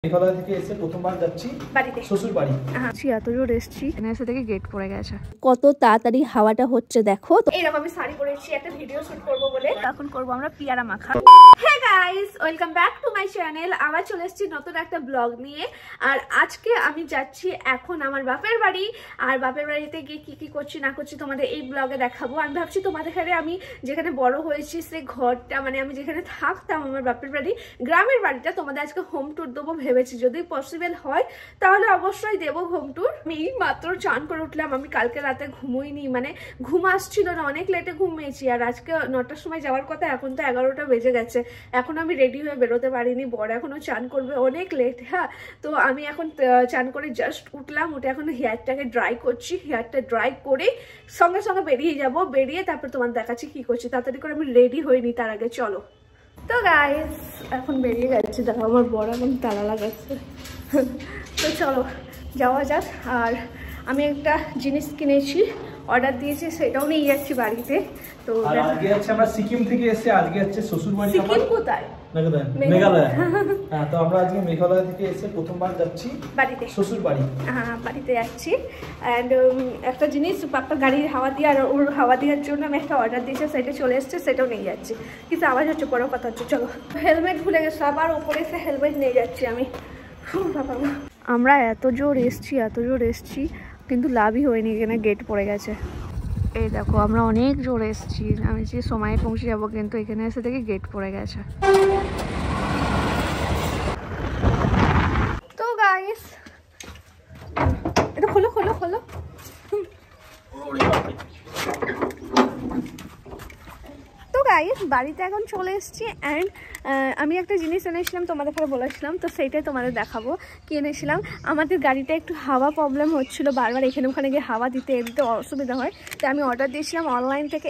মেঘালয় থেকে এসে প্রথমবার যাচ্ছি বাড়িতে, শ্বশুর বাড়ি। এত জোর এসছি, এসে থেকে গেট পড়ে গেছে। কত তাড়াতাড়ি হাওয়াটা হচ্ছে দেখো। এইরকম আমি শাড়ি পরেছি একটা ভিডিও শুট করবো বলে। এখন করবো আমরা পিয়ারা মাখা। Hey guys, welcome back to my channel. আবার চলে এসেছি নতুন একটা ব্লগ নিয়ে। আর আজকে আমি যাচ্ছি এখন আমার বাপের বাড়ি। আর বাপের বাড়িতে গিয়ে কি কি করছি না করছি তোমাদের এই ব্লগে দেখাবো। আমি ভাবছি তোমাদের এখানে আমি যেখানে বড় হয়েছি সেই ঘরটা, মানে আমি যেখানে থাকতাম আমার বাপের বাড়ি, গ্রামের বাড়িটা, তোমাদের আজকে হোম ট্যুর দেবো ভেবেছি। যদি পসিবল হয় তাহলে অবশ্যই দেবো হোম ট্যুর। আমি মাত্র চান করে উঠলাম, আমি কালকে রাতে ঘুমোইনি, মানে ঘুম আসছিল না, অনেক লেটে ঘুমিয়েছি। আর আজকে 9টার সময় যাওয়ার কথা, এখন তো 11টা বেজে গেছে। এখন আমি রেডি হয়ে বেরোতে পারিনি, বড় এখনো চান করবে, অনেক লেট। হ্যাঁ, তো আমি এখন চান করে জাস্ট উঠলাম, উঠে এখন হেয়ারটাকে ড্রাই করছি। হেয়ারটা ড্রাই করে সঙ্গে সঙ্গে বেরিয়ে যাব, বেরিয়ে তারপর তোমার দেখাচ্ছি কি করছি। তাড়াতাড়ি করে আমি রেডি হইনি, তার আগে চলো। তো গাইস এখন বেরিয়ে যাচ্ছে, দেখো আমার বড় এখন তালা লাগাচ্ছে। তো চলো যাওয়া যাক। আর আমি একটা জিনিস কিনেছি, অর্ডার দিয়েছি, সেটাও নিয়ে যাচ্ছি বাড়িতে। তো আজকে হচ্ছে আমরা সিকিম থেকে এসে, আজকে হচ্ছে শ্বশুর বাড়ি। সিকিম কোথায়? মেঘালয়। হ্যাঁ, তো আমরা আজকে মেঘালয় থেকে এসে প্রথমবার যাচ্ছি বাড়িতে, শ্বশুর বাড়ি। হ্যাঁ, বাড়িতে যাচ্ছি। অ্যান্ড একটা জিনিস, পাপ্পা গাড়ির হাওয়া দিয়ে, আর ওর হাওয়া দেওয়ার জন্য আমি একটা অর্ডার দিয়েছি, সেটা চলে এসছে, সেটাও নিয়ে যাচ্ছি। কিন্তু আওয়াজ হচ্ছে, বড় কথা হচ্ছে। চলো, হেলমেট ভুলে গেছে, আবার ওপরে এসে হেলমেট নিয়ে যাচ্ছি আমি। আমরা এত জোর এসছি কিন্তু লাভই হয়নি, এখানে গেট পড়ে গেছে। এই দেখো আমরা অনেক জোর এসছি, আমি যে সময়ে পৌঁছে যাবো, কিন্তু এখানে এসে থেকে গেট পড়ে গেছে। তো গাইস এটা খোলো খোলো খোলো। তো গাইস বাড়িতে এখন চলে এসেছি। অ্যান্ড আমি একটা জিনিস এনেছিলাম, তোমাদের ঘরে বলেছিলাম, তো সেইটাই তোমাদের দেখাবো। কি এনেছিলাম, আমাদের গাড়িটা একটু হাওয়া প্রবলেম হচ্ছিল, বারবার এখানে ওখানে গিয়ে হাওয়া দিতে অসুবিধা হয়। তো আমি অর্ডার দিয়েছিলাম অনলাইন থেকে।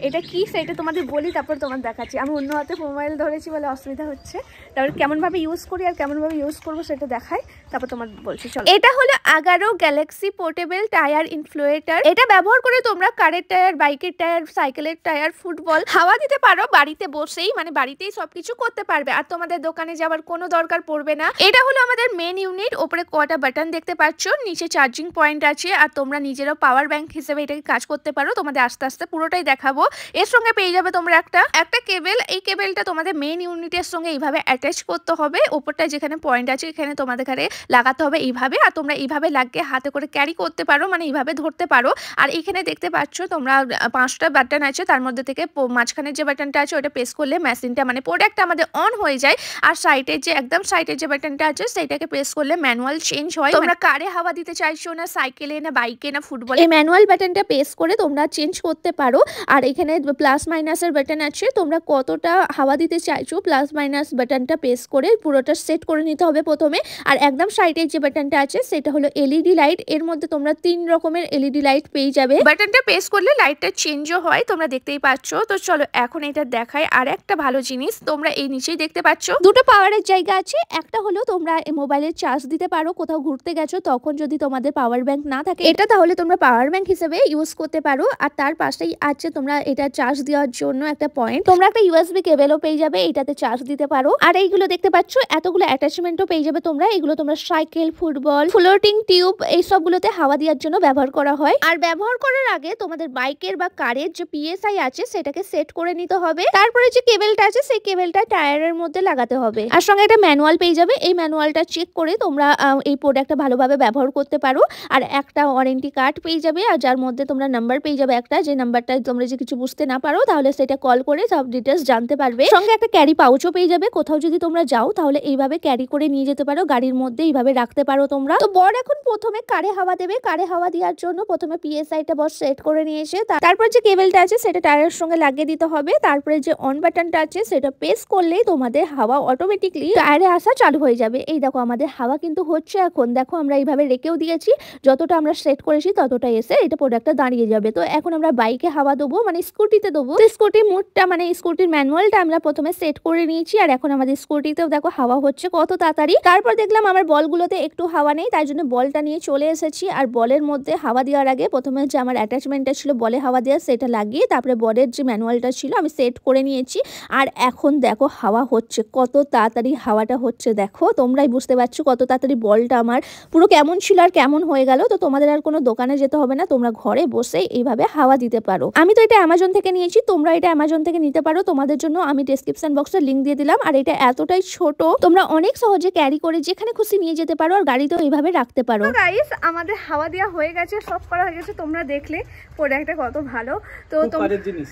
এটা কি সেটা তোমাদের বলি, তারপর তোমার দেখাচ্ছি। আমি অন্য হাতে মোবাইল ধরেছি বলে অসুবিধা হচ্ছে। তারপর কেমনভাবে ইউজ করি আর কেমনভাবে ইউজ করবো সেটা দেখাই, তারপর তোমার বলছি। চলো, এটা হলো আগারো গ্যালাক্সি পোর্টেবল টায়ার ইনফ্লুয়েটার। এটা ব্যবহার করে তোমরা কারের টায়ার, বাইকের টায়ার, সাইকেলের টায়ার, ফুটবল হাওয়া দিতে পারো বাড়িতে বসেই, মানে বাড়িতেই সবকিছু করতে পারবে। আর তোমাদের দোকানে যাওয়ার কোনো দরকার পড়বে না। এটা হলো আমাদের মেন ইউনিট। ওপরে কটা বাটন দেখতে পাচ্ছ, নিচে চার্জিং পয়েন্ট আছে। আর তোমরা নিজেরাও পাওয়ার ব্যাংক হিসেবে এটাকে কাজ করতে পারো। তোমাদের আস্তে আস্তে পুরোটাই দেখাবো। এর সঙ্গে পেয়ে যাবে তোমরা একটা কেবল। এই কেবলটা তোমাদের মেন ইউনিটের সঙ্গে এইভাবে অ্যাটাচ করতে হবে। ওপরটায় যেখানে পয়েন্ট আছে এখানে তোমাদের ঘরে লাগাতে হবে এইভাবে। আর তোমরা এইভাবে লাগিয়ে হাতে করে ক্যারি করতে পারো, মানে এইভাবে ধরতে পারো। আর এখানে দেখতে পাচ্ছ তোমরা 5টা বাটন আছে, তার মধ্যে থেকে মাঝখানের যে বাটনটা আছে ওটা প্রেস করলে মেশিনটা, মানে প্রোডাক্টটা আমাদের অন হয়ে যায়। আর সাইডের যে একদম সাইডের যে বাটনটা আছে সেইটাকে প্রেস করলে ম্যানুয়াল চেঞ্জ হয়। তোমরা কারে হাওয়া দিতে চাইছো, না সাইকেলে, না বাইকে, না ফুটবলে, এই ম্যানুয়াল বাটনটা প্রেস করে তোমরা চেঞ্জ করতে পারো। আর এখানে প্লাস মাইনাসের বাটন আছে, তোমরা কতটা হাওয়া দিতে চাইছো প্লাস মাইনাস বাটনটা প্রেস করে পুরোটা সেট করে নিতে হবে প্রথমে। আর একদম সাইডের যে বাটনটা আছে সেটা হলো এলইডি লাইট। এর মধ্যে তোমরা 3 রকমের এলইডি লাইট পেয়ে যাবে। বাটনটা প্রেস করলে লাইটটা চেঞ্জও হয়, তোমরা দেখতেই পাচ্ছ। তো চলো এখন এটা দেখাই। আর একটা ভালো জিনিস, তোমরা এই নিচেই দেখতে পাচ্ছ দুটো পাওয়ারের জায়গা আছে। একটা হলো তোমরা মোবাইলের চার্জ দিতে পারো, কোথাও ঘুরতে গেছো তখন যদি তোমাদের পাওয়ার ব্যাংক না থাকে, এটা তাহলে তোমরা পাওয়ার ব্যাংক হিসেবে ইউজ করতে পারো। আর তার পাশেই আছে তোমরা এটা চার্জ দেওয়ার জন্য একটা পয়েন্ট। তোমরা একটা ইউএসবি কেবলও পেয়ে যাবে, এটাতে চার্জ দিতে পারো। আর এইগুলো দেখতে পাচ্ছ এতগুলো অ্যাটাচমেন্টও পেয়ে যাবে তোমরা। এগুলো তোমরা সাইকেল, ফুটবল, ফ্লোটিং টিউব এই সবগুলোতে হাওয়া দেওয়ার জন্য ব্যবহার করা হয়। আর ব্যবহার করার আগে তোমাদের বাইকের বা কারের যে পিএসআই আছে সেটাকে সেট করে নিতে হবে। তারপরে যে কেবলটা আছে সেই কেবলটা টায়ারের মধ্যে লাগাতে হবে। আর সঙ্গে একটা ম্যানুয়াল পেয়ে যাবে। এই ম্যানুয়ালটা চেক করে তোমরা এই প্রোডাক্টটা ভালোভাবে ব্যবহার করতে পারো। আর একটা ওয়ারেন্টি কার্ড পেয়ে যাবে, আর যার মধ্যে তোমরা নাম্বার পেয়ে যাবে একটা, যে নাম্বারটা তোমরা যে কিছু বুঝতে না পারো তাহলে সেটা কল করে সব ডিটেলস জানতে পারবে। সঙ্গে একটা ক্যারি পাউচও পেয়ে যাবে, কোথাও যদি তোমরা যাও তাহলে এইভাবে ক্যারি করে নিয়ে যেতে পারো, গাড়ির মধ্যে এইভাবে রাখতে পারো তোমরা। তো বড় এখন প্রথমে কারে হাওয়া দেবে। কারে হাওয়া দেওয়ার জন্য প্রথমে পিএসআইটা বস সেট করে নিয়ে এসে তারপর যে কেবলটা আছে সেটা টায়ারের সঙ্গে লাগিয়ে দিতে হবে। তারপরে যে অন বাটনটা আছে সেটা প্রেস করলেই তোমাদের হাওয়া অটোমেটিকলি টায়ারে আসা চালু হয়ে যাবে। এই দেখো আমাদের হাওয়া কিন্তু হচ্ছে এখন। দেখো আমরা এইভাবে রেখেও দিয়েছি, যতটা আমরা সেট করেছি ততটা এসে এটা প্রোডাক্টটা দাঁড়িয়ে যাবে। তো এখন আমরা বাইকে হাওয়া দেবো, মানে স্কুটিতে দেবো। তো স্কুটির মুডটা, মানে স্কুটির ম্যানুয়ালটা আমরা প্রথমে সেট করে নিয়েছি। আর এখন আমাদের স্কুটিতেও দেখো হাওয়া হচ্ছে কত তাড়াতাড়ি। তারপর দেখলাম আমার বলগুলোতে একটু হাওয়া নেই, তাই জন্য বলটা নিয়ে চলে এসেছি। আর বলের মধ্যে হাওয়া দেওয়ার আগে প্রথমে যে আমার অ্যাটাচমেন্টটা ছিল বলে হাওয়া দেওয়ার সেটা লাগিয়ে তারপরে বলের যে ম্যানুয়ালটা ছিল আমি সেট করে নিয়েছি। আর এখন দেখো হাওয়া হচ্ছে, কত তাড়াতাড়ি হাওয়াটা হচ্ছে দেখো, তোমরাই বুঝতে পারছো কত তাড়াতাড়ি বলটা আমার পুরো কেমন ছিল আর কেমন হয়ে গেল। তো তোমাদের আর কোনো দোকানে যেতে হবে না, তোমরা ঘরে বসে এইভাবে হাওয়া দিতে পারো। আমি তো এটা অ্যামাজন থেকে নিয়েছি, তোমরা এটা অ্যামাজন থেকে নিতে পারো। তোমাদের জন্য আমি ডেসক্রিপশন বক্সে লিংক দিয়ে দিলাম। আর এটা এতটাই ছোট, তোমরা অনেক সহজে ক্যারি করে যেখানে খুশি নিয়ে যেতে পারো, আর গাড়িতেও এইভাবে রাখতে পারো। গাইস আমাদের হাওয়া দেওয়া হয়ে গেছে, সব করা হয়ে গেছে, তোমরা দেখলে প্রোডাক্টটা কত ভালো। তো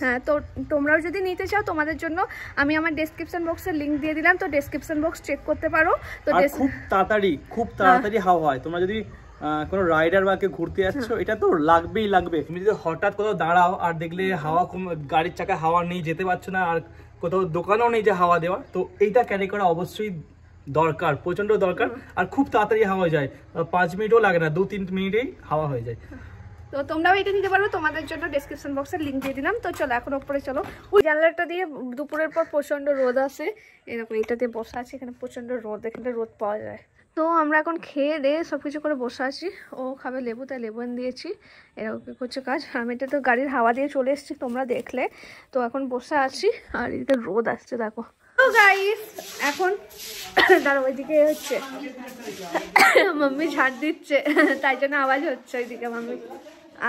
হ্যাঁ, তো তোমরাও যদি নিতে চাও তোমাদের জন্য আমি আমার ডেসক্রিপশন বক্সে লিংক দিয়ে দিলাম, তো ডেসক্রিপশন বক্স চেক করতে পারো। তো খুব তাড়াতাড়ি হাওয়া হয়। তোমরা যদি কোনো রাইডার বা কেউ ঘুরতে যাচ্ছ, এটা তো লাগবেই লাগবে। তুমি যদি হঠাৎ কোথাও দাঁড়াও আর দেখলে হাওয়া গাড়ির চাকায় হাওয়া নেই, যেতে পারছো না, আর কোথাও দোকানও নেই যে হাওয়া দেওয়া, তো এইটা ক্যারি করা অবশ্যই দরকার, প্রচন্ড দরকার। আর খুব তাড়াতাড়ি হাওয়া যায়, 5 মিনিটও লাগে না, 2-3 মিনিটেই হাওয়া হয়ে যায়। তো তোমরাও এটা নিতে পারো, তোমাদের জন্য ডেসক্রিপশন বক্সে লিংক দিয়ে দিলাম। তো চলো এখন উপরে চলো। ওই জানলাটা দিয়ে দুপুরের পর প্রচন্ড রোদ আসে, এরকম এটাতে বসে আছে, এখানে প্রচন্ড রোদ, এখানে রোদ পাওয়া যায়। তো আমরা এখন খেয়ে দিয়ে সব কিছু করে বসে আছি। ও খাবে লেবু, তাই লেবু এনে দিয়েছি। এরকম করছে কাজ। আমি এটা তো গাড়ির হাওয়া দিয়ে চলে এসেছি, তোমরা দেখলে। তো এখন বসে আছি আর এটা রোদ আসছে দেখো। তো গাইস এখন তার ওইদিকে হচ্ছে মাম্মি ঝাড় দিচ্ছে, তাই জন্য আওয়াজ হচ্ছে ওইদিকে মাম্মি।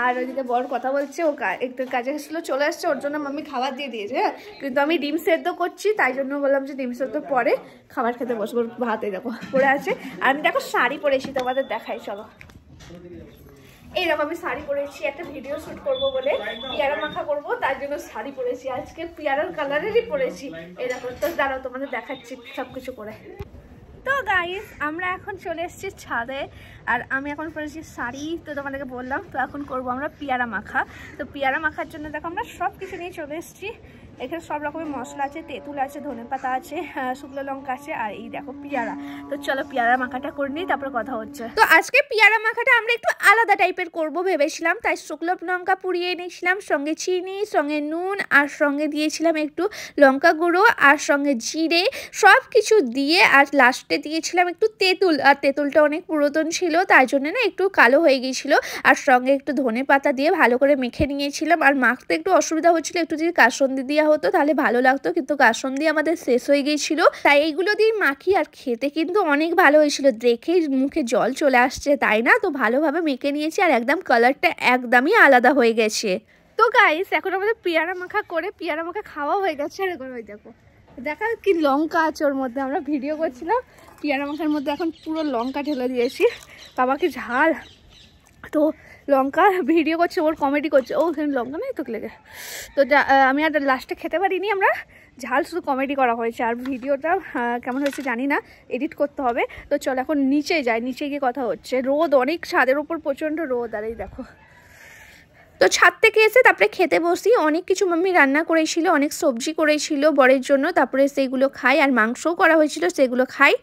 আর ওইদিকে বড় কথা বলছে, ও একটু কাজে এসেছিলো, চলে আসছে, ওর জন্য মাম্মি খাবার দিয়ে দিয়েছে। হ্যাঁ, কিন্তু আমি ডিম সেদ্ধ করছি, তাই জন্য বললাম যে ডিম সেদ্ধ পরে খাবার খেতে বসবো। ভাতে দেখো পড়ে আছে। আর আমি দেখো শাড়ি পরেছি, তোমাদের দেখাই চলো। এইরকম আমি শাড়ি পরেছি, একটা ভিডিও শুট করব বলে, পিয়ারা মাখা করব, তার জন্য শাড়ি পরেছি। আজকে পিয়ারার কালারেরই পরেছি। এরকম তো দাঁড়াও তোমাদের দেখাচ্ছি সবকিছু করে। তো গাইস আমরা এখন চলে এসেছি ছাদে, আর আমি এখন পরেছি শাড়ি, তো তোমাদেরকে বললাম। তো এখন করব আমরা পিয়ারা মাখা। তো পিয়ারা মাখার জন্য দেখো আমরা সব কিছু নিয়ে চলে এসেছি। এখানে সব রকমের মশলা আছে, তেঁতুল আছে, ধনেপাতা আছে, শুকনো লঙ্কা আছে, আর এই দেখো পিয়ারা। তো চলো পিয়ারা মাখাটা করে নিই, তারপরে কথা হচ্ছে। তো আজকে পিয়ারা মাখাটা আমরা একটু আলাদা টাইপের করব ভেবেছিলাম, তাই শুকনো লঙ্কা পুড়িয়ে নিয়েছিলাম, সঙ্গে চিনি, সঙ্গে নুন, আর সঙ্গে দিয়েছিলাম একটু লঙ্কা গুঁড়ো, আর সঙ্গে জিরে, সব কিছু দিয়ে, আর লাস্টে দিয়েছিলাম একটু তেঁতুল। আর তেঁতুলটা অনেক পুরাতন ছিল, তাই জন্য না একটু কালো হয়ে গিয়েছিল। আর সঙ্গে একটু ধনেপাতা দিয়ে ভালো করে মেখে নিয়েছিলাম। আর মাখতে একটু অসুবিধা হচ্ছিল, একটু যদি কাসন্দি দেওয়া হতো তাহলে ভালো লাগতো, কিন্তু কাসন্দি আমাদের শেষ হয়ে গিয়েছিল, তাই এইগুলো দিয়ে মাখি। আর খেতে কিন্তু অনেক ভালো হয়েছিল, দেখে মুখে জল চলে আসছে, তাই না? তো ভালোভাবে মেখে নিয়েছি, আর একদম কালারটা একদমই আলাদা হয়ে গেছে। তো গাইস এখন আমাদের পিয়ারা মাখা করে পিয়ারা মাখা খাওয়া হয়ে গেছে। আর এখন ওই দেখো, দেখা কি লঙ্কা আছে ওর মধ্যে। আমরা ভিডিও করছিলাম, পিয়ারা মাখার মধ্যে এখন পুরো লঙ্কা ঢেলে দিয়েছি। বাবাকে ঝাল, তো লঙ্কা ভিডিও করছে, ওর কমেডি করছে, ও ওখানে লঙ্কা নেই তো লেগে। তো আমি আর লাস্টে খেতে পারিনি, আমরা ঝাল শুধু কমেডি করা হয়েছে। আর ভিডিওটা কেমন হয়েছে জানি না, এডিট করতে হবে। তো চলো এখন নিচে যাই, নিচে গিয়ে কথা হচ্ছে। রোদ অনেক, ছাদের ওপর প্রচণ্ড রোদ। আর এই দেখো, তো ছাদ থেকে এসে তারপরে খেতে বসি। অনেক কিছু মাম্মি রান্না করেছিল, অনেক সবজি করেছিল বরের জন্য, তারপরে সেইগুলো খাই। আর মাংসও করা হয়েছিল, সেগুলো খাই।